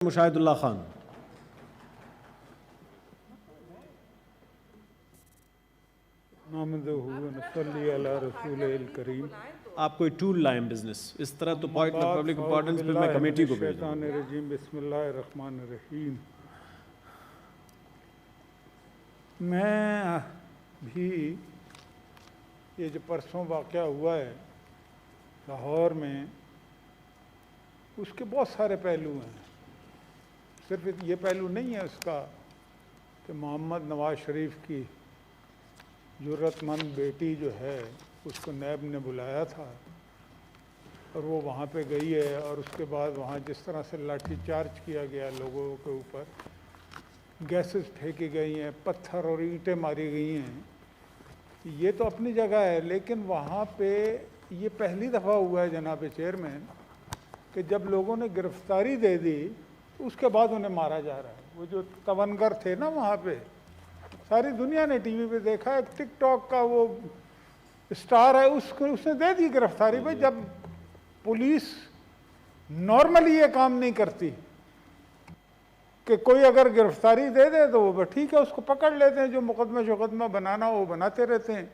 मुशाहिदुल्लाह खान। आप कोई टूल लाएं बिजनेस इस तरह तो पॉइंट पब्लिक इंपॉर्टेंस पे मैं कमेटी को भेज दूंगा। बिस्मिल्लाहिर्रहमानिर्रहीम। मैं भी ये जो परसों वाक़या हुआ है लाहौर में, उसके बहुत सारे पहलू हैं। सिर्फ ये पहलू नहीं है उसका कि मोहम्मद नवाज शरीफ की ज़रूरतमंद बेटी जो है उसको नैब ने बुलाया था और वो वहाँ पे गई है, और उसके बाद वहाँ जिस तरह से लाठी चार्ज किया गया, लोगों के ऊपर गैसेस फेंकी गई हैं, पत्थर और ईंटें मारी गई हैं, ये तो अपनी जगह है। लेकिन वहाँ पे ये पहली दफ़ा हुआ है जनाब चेयरमैन कि जब लोगों ने गिरफ्तारी दे दी तो उसके बाद उन्हें मारा जा रहा है। वो जो तवनगर थे ना वहाँ पे, सारी दुनिया ने टीवी पे देखा है, टिकटॉक का वो स्टार है, उसने दे दी गिरफ्तारी। भाई जब पुलिस नॉर्मली ये काम नहीं करती कि कोई अगर गिरफ्तारी दे दे तो वो ठीक है, उसको पकड़ लेते हैं, जो मुकदमा बनाना वो बनाते रहते हैं।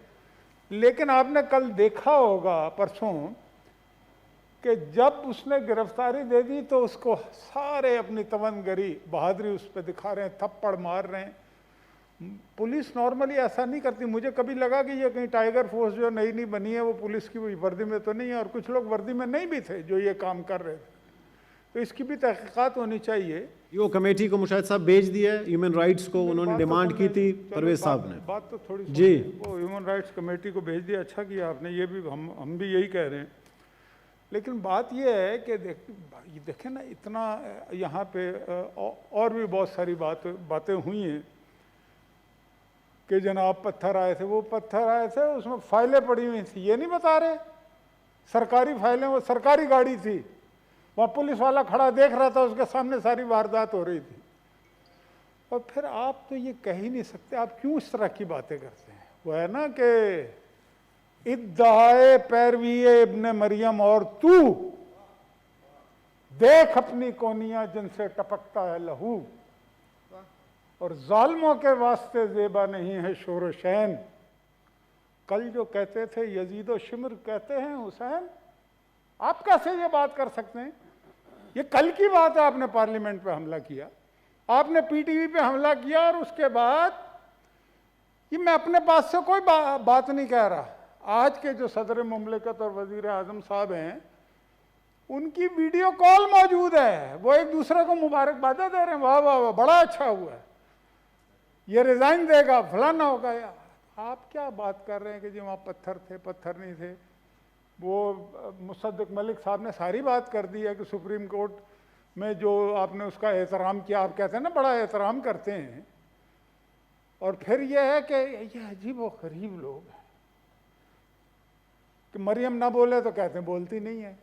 लेकिन आपने कल देखा होगा परसों कि जब उसने गिरफ्तारी दे दी तो उसको सारे अपनी तवनगरी बहादुरी उस पर दिखा रहे हैं, थप्पड़ मार रहे हैं। पुलिस नॉर्मली ऐसा नहीं करती। मुझे कभी लगा कि ये कहीं टाइगर फोर्स जो नई बनी है वो पुलिस की वर्दी में तो नहीं है, और कुछ लोग वर्दी में नहीं भी थे जो ये काम कर रहे थे, तो इसकी भी तहकीकात होनी चाहिए। ये कमेटी को मुशाहिद साहब भेज दिया है, ह्यूमन राइट्स को उन्होंने डिमांड की थी परवेज साहब ने। बात तो थोड़ी जी, वो ह्यूमन राइट्स कमेटी को भेज दिया, अच्छा किया आपने। ये भी हम भी यही कह रहे हैं। लेकिन बात यह है कि देखें ना, इतना यहाँ पे और भी बहुत सारी बातें हुई हैं कि जनाब पत्थर आए थे, वो पत्थर आए थे, उसमें फाइलें पड़ी हुई थी, ये नहीं बता रहे, सरकारी फाइलें, वो सरकारी गाड़ी थी, वहाँ पुलिस वाला खड़ा देख रहा था, उसके सामने सारी वारदात हो रही थी। और फिर आप तो ये कह ही नहीं सकते, आप क्यों इस तरह की बातें करते हैं। वो है ना कि इद्दाए पैरवी इब्ने मरियम और तू देख अपनी कोनियां जिनसे टपकता है लहू, और जालिमों के वास्ते ज़ेबा नहीं है शोर शैन। कल जो कहते थे यजीद व शिमर कहते हैं हुसैन, आप कैसे ये बात कर सकते हैं। ये कल की बात है, आपने पार्लियामेंट पे हमला किया, आपने पीटीवी पे हमला किया, और उसके बाद ये मैं अपने पास से कोई बात नहीं कह रहा। आज के जो सदर मुमलिकत और वजीर आजम साहब हैं, उनकी वीडियो कॉल मौजूद है, वो एक दूसरे को मुबारकबादें दे रहे हैं, वाह वाह वाह बड़ा अच्छा हुआ है, ये रिजाइन देगा, फलाना होगा। यार आप क्या बात कर रहे हैं कि जी वहाँ पत्थर थे, पत्थर नहीं थे। वो मुसद्दिक मलिक साहब ने सारी बात कर दी है कि सुप्रीम कोर्ट में जो आपने उसका एहतराम किया, आप कहते हैं ना बड़ा एहतराम करते हैं। और फिर यह है कि ये अजीब व गरीब लोग हैं कि मरियम ना बोले तो कहते हैं बोलती नहीं है,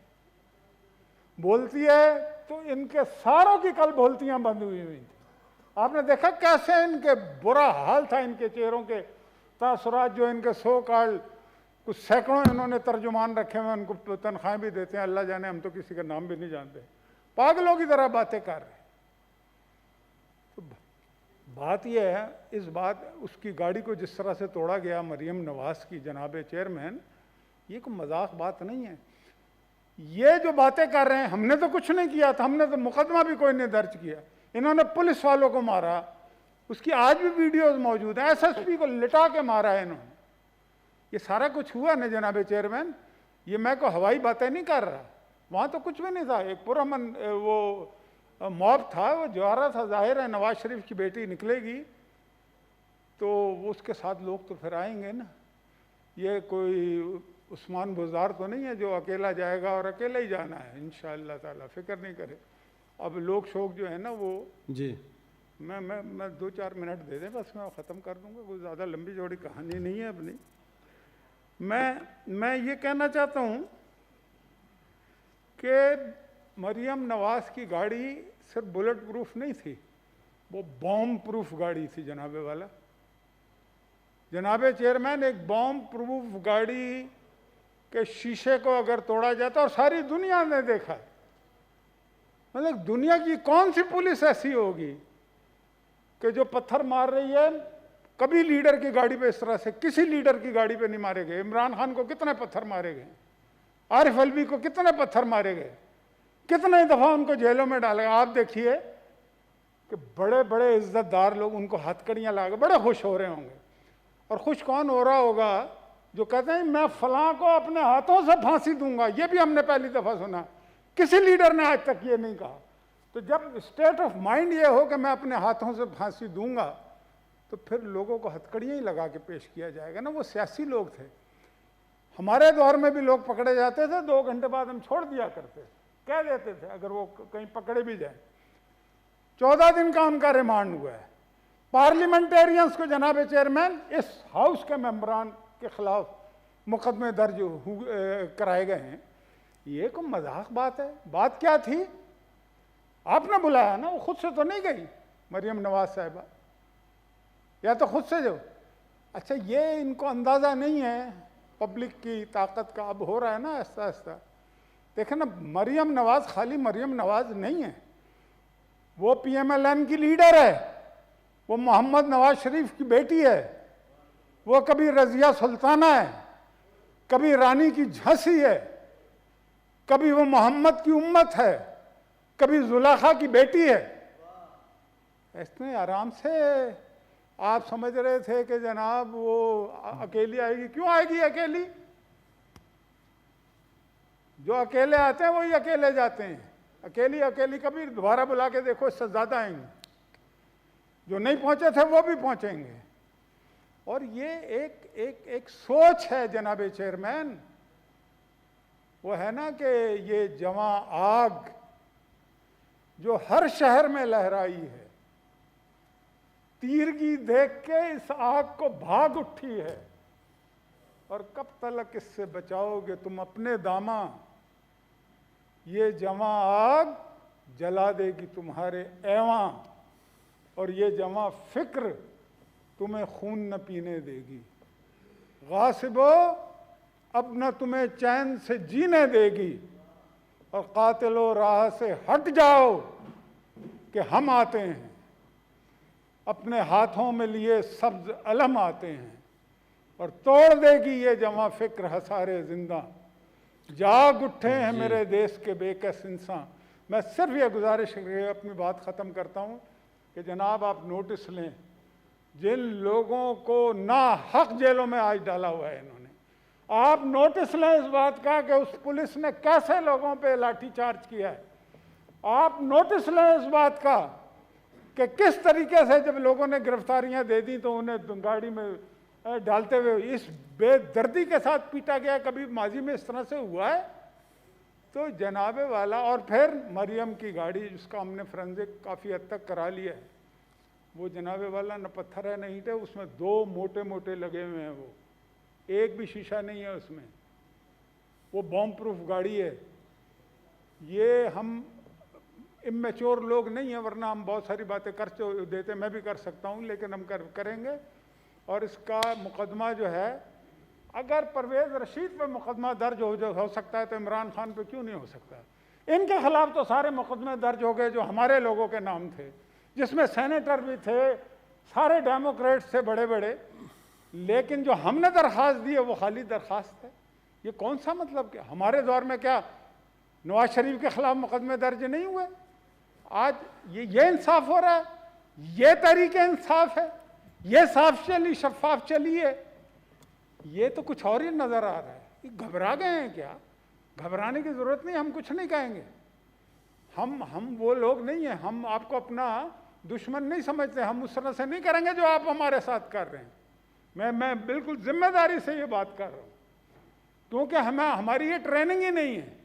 बोलती है तो इनके सारों की कल बोलतियां बंद हुई थी। आपने देखा कैसे इनके बुरा हाल था, इनके चेहरों के तासुरात, जो इनके सो कॉल्ड कुछ सैकड़ों इन्होंने तर्जुमान रखे हुए, उनको तनख्वाहें भी देते हैं, अल्लाह जाने, हम तो किसी का नाम भी नहीं जानते, पागलों की तरह बातें कर रहे हैं। तो बात यह है, इस बात उसकी गाड़ी को जिस तरह से तोड़ा गया मरियम नवाज की, जनाब चेयरमैन, ये कोई मजाक बात नहीं है। ये जो बातें कर रहे हैं, हमने तो कुछ नहीं किया था, हमने तो मुकदमा भी कोई नहीं दर्ज किया, इन्होंने पुलिस वालों को मारा, उसकी आज भी वीडियोस मौजूद है, एसएसपी को लिटा के मारा है इन्होंने। ये सारा कुछ हुआ ना जनाब चेयरमैन, ये मैं को हवाई बातें नहीं कर रहा, वहाँ तो कुछ भी नहीं था। एक पुरअमन वो मॉब था, वो जा रहा था, जाहिर है नवाज शरीफ की बेटी निकलेगी तो उसके साथ लोग तो फिर आएंगे ना। ये कोई उस्मान बुज़दार तो नहीं है जो अकेला जाएगा और अकेला ही जाना है, इंशाअल्लाह ताला, फिक्र नहीं करे। अब लोग शोक जो है ना वो जी, मैं 2-4 मिनट दे दें बस, मैं ख़त्म कर दूंगा, कोई ज़्यादा लंबी चौड़ी कहानी नहीं है अपनी। मैं ये कहना चाहता हूँ कि मरियम नवाज की गाड़ी सिर्फ बुलेट प्रूफ नहीं थी, वो बॉम्ब प्रूफ गाड़ी थी जनाबे वाला। जनाबे चेयरमैन, एक बॉम्ब प्रूफ गाड़ी के शीशे को अगर तोड़ा जाता, और सारी दुनिया ने देखा मतलब दुनिया की कौन सी पुलिस ऐसी होगी कि जो पत्थर मार रही है? कभी लीडर की गाड़ी पे इस तरह से किसी लीडर की गाड़ी पे नहीं मारे गए। इमरान खान को कितने पत्थर मारे गए, आरिफ अलवी को कितने पत्थर मारे गए, कितने दफा उनको जेलों में डाला गया। आप देखिए कि बड़े बड़े इज्जतदार लोग उनको हथकड़ियां ला के बड़े खुश हो रहे होंगे। और खुश कौन हो रहा होगा? जो कहते हैं मैं फलां को अपने हाथों से फांसी दूंगा। ये भी हमने पहली दफा सुना, किसी लीडर ने आज तक ये नहीं कहा। तो जब स्टेट ऑफ माइंड ये हो कि मैं अपने हाथों से फांसी दूंगा, तो फिर लोगों को हथकड़ियां ही लगा के पेश किया जाएगा ना। वो सियासी लोग थे। हमारे दौर में भी लोग पकड़े जाते थे, 2 घंटे बाद हम छोड़ दिया करते, कह देते थे अगर वो कहीं पकड़े भी जाए। 14 दिन का उनका रिमांड हुआ है। पार्लियामेंटेरियंस को जनाब चेयरमैन इस हाउस के मेंबरान के खिलाफ मुकदमे दर्ज कराए गए हैं। ये कोई मजाक बात है? बात क्या थी? आपने बुलाया ना, वो खुद से तो नहीं गई मरियम नवाज साहिबा, या तो खुद से जो। अच्छा, ये इनको अंदाजा नहीं है पब्लिक की ताकत का। अब हो रहा है ना आहिस्ता आहिस्ता। देखें ना, मरियम नवाज खाली मरियम नवाज नहीं है, वो PMLN की लीडर है, वो मोहम्मद नवाज शरीफ की बेटी है, वो कभी रजिया सुल्ताना है, कभी रानी की झांसी है, कभी वो मोहम्मद की उम्मत है, कभी जुलेखा की बेटी है। इतने आराम से आप समझ रहे थे कि जनाब वो अकेली आएगी। क्यों आएगी अकेली? जो अकेले आते हैं वही अकेले जाते हैं। अकेली अकेली कभी दोबारा बुला के देखो, इससे ज्यादा आएंगे। जो नहीं पहुंचे थे वो भी पहुंचेंगे। और ये एक सोच है जनाब चेयरमैन, वो है ना कि ये जवां आग जो हर शहर में लहराई है, तीरगी देख के इस आग को भाग उठी है। और कब तक इससे बचाओगे तुम अपने दामा? ये जवां आग जला देगी तुम्हारे ऐवां, और ये जवां फिक्र तुम्हें खून न पीने देगी। गासिबो अब न तुम्हें चैन से जीने देगी, और कातिलो राह से हट जाओ कि हम आते हैं, अपने हाथों में लिए सब्ज अलम आते हैं, और तोड़ देगी ये जवां फिक्र हसारे जिंदा। जाग उठे हैं मेरे देश के बेकस इंसान। मैं सिर्फ ये गुजारिश करके अपनी बात ख़त्म करता हूँ कि जनाब आप नोटिस लें, जिन लोगों को ना हक जेलों में आज डाला हुआ है इन्होंने, आप नोटिस लें इस बात का कि उस पुलिस ने कैसे लोगों पे लाठीचार्ज किया है। आप नोटिस लें इस बात का कि किस तरीके से जब लोगों ने गिरफ्तारियां दे दी तो उन्हें गाड़ी में डालते हुए इस बेदर्दी के साथ पीटा गया। कभी माजी में इस तरह से हुआ है? तो जनाबे वाला, और फिर मरियम की गाड़ी जिसका हमने फोरेंसिक काफ़ी हद तक करा लिया है, वो जनाबे वाला न पत्थर है न ईंट है, उसमें 2 मोटे मोटे लगे हुए हैं, वो एक भी शीशा नहीं है उसमें, वो बॉम्ब प्रूफ गाड़ी है। ये हम इमेच्योर लोग नहीं है, वरना हम बहुत सारी बातें कर देते, मैं भी कर सकता हूँ, लेकिन हम करेंगे। और इसका मुकदमा जो है, अगर परवेज़ रशीद पे मुकदमा दर्ज हो सकता है तो इमरान खान पे क्यों नहीं हो सकता? इनके खिलाफ तो सारे मुकदमे दर्ज हो गए जो हमारे लोगों के नाम थे, जिसमें सेनेटर भी थे, सारे डेमोक्रेट्स थे बड़े बड़े, लेकिन जो हमने दरख्वास्त दी है वो खाली दरख्वास्त है। ये कौन सा मतलब? क्या हमारे दौर में क्या नवाज शरीफ के खिलाफ मुकदमे दर्ज नहीं हुए? आज ये इंसाफ हो रहा है, ये तरीके इंसाफ है, ये साफ चली शफाफ चली है। ये तो कुछ और ही नजर आ रहा है। घबरा गए हैं क्या? घबराने की जरूरत नहीं, हम कुछ नहीं कहेंगे। हम वो लोग नहीं हैं, हम आपको अपना दुश्मन नहीं समझते, हम उस तरह से नहीं करेंगे जो आप हमारे साथ कर रहे हैं। मैं बिल्कुल जिम्मेदारी से ये बात कर रहा हूँ, क्योंकि हमारी ये ट्रेनिंग ही नहीं है,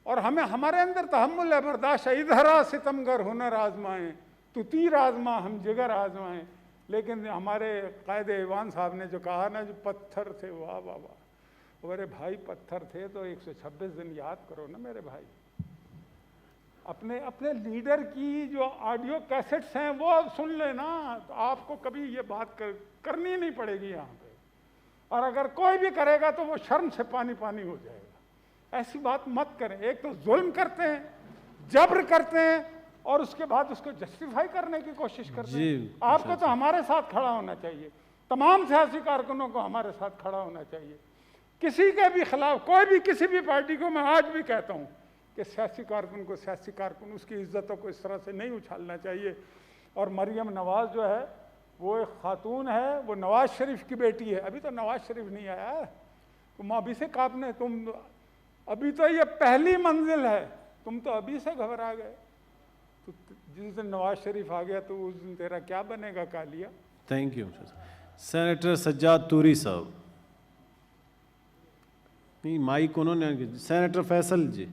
और हमारे अंदर तहम्मुल है, बर्दाश्त है। इधरा सितमगर हुनर आजमाएं, तू तीर आजमा हम जिगर आजमाएं। लेकिन हमारे कायदे ईवान साहब ने जो कहा ना, जो पत्थर थे, वाह वाह वाह, अरे भाई पत्थर थे तो 126 दिन याद करो ना मेरे भाई। अपने लीडर की जो ऑडियो कैसेट्स हैं वो सुन लेना, तो आपको कभी ये बात करनी नहीं पड़ेगी यहाँ पे। और अगर कोई भी करेगा तो वो शर्म से पानी पानी हो जाएगा। ऐसी बात मत करें। एक तो जुल्म करते हैं, जब्र करते हैं और उसके बाद उसको जस्टिफाई करने की कोशिश करते जी, हैं। आपको तो हमारे साथ खड़ा होना चाहिए, तमाम सियासी कारकुनों को हमारे साथ खड़ा होना चाहिए। किसी के भी खिलाफ, कोई भी किसी भी पार्टी को, मैं आज भी कहता हूँ कि सियासी कारकुन को सियासी कारकुन, उसकी इज्जतों को इस तरह से नहीं उछालना चाहिए। और मरियम नवाज जो है वो एक खातून है, वो नवाज शरीफ की बेटी है। अभी तो नवाज शरीफ नहीं आया है, तुम अभी से कांपने, तुम अभी तो ये पहली मंजिल है, तुम तो अभी से घबरा गए। तो जिस दिन नवाज शरीफ आ गया तो उस दिन तेरा क्या बनेगा Kalia. Thank you senator Sajjad Turi साहब। नहीं, माइक उन्होंने, सेनेटर फैसल जी।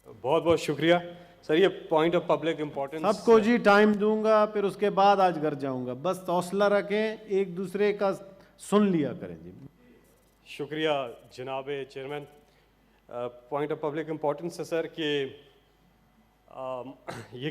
बहुत बहुत शुक्रिया सर, ये पॉइंट ऑफ पब्लिक इम्पोर्टेंस। सबको जी टाइम दूंगा, फिर उसके बाद आज घर जाऊंगा। बस हौसला रखें, एक दूसरे का सुन लिया करें जी। शुक्रिया जनाब chairman. Point of public importance है सर कि ये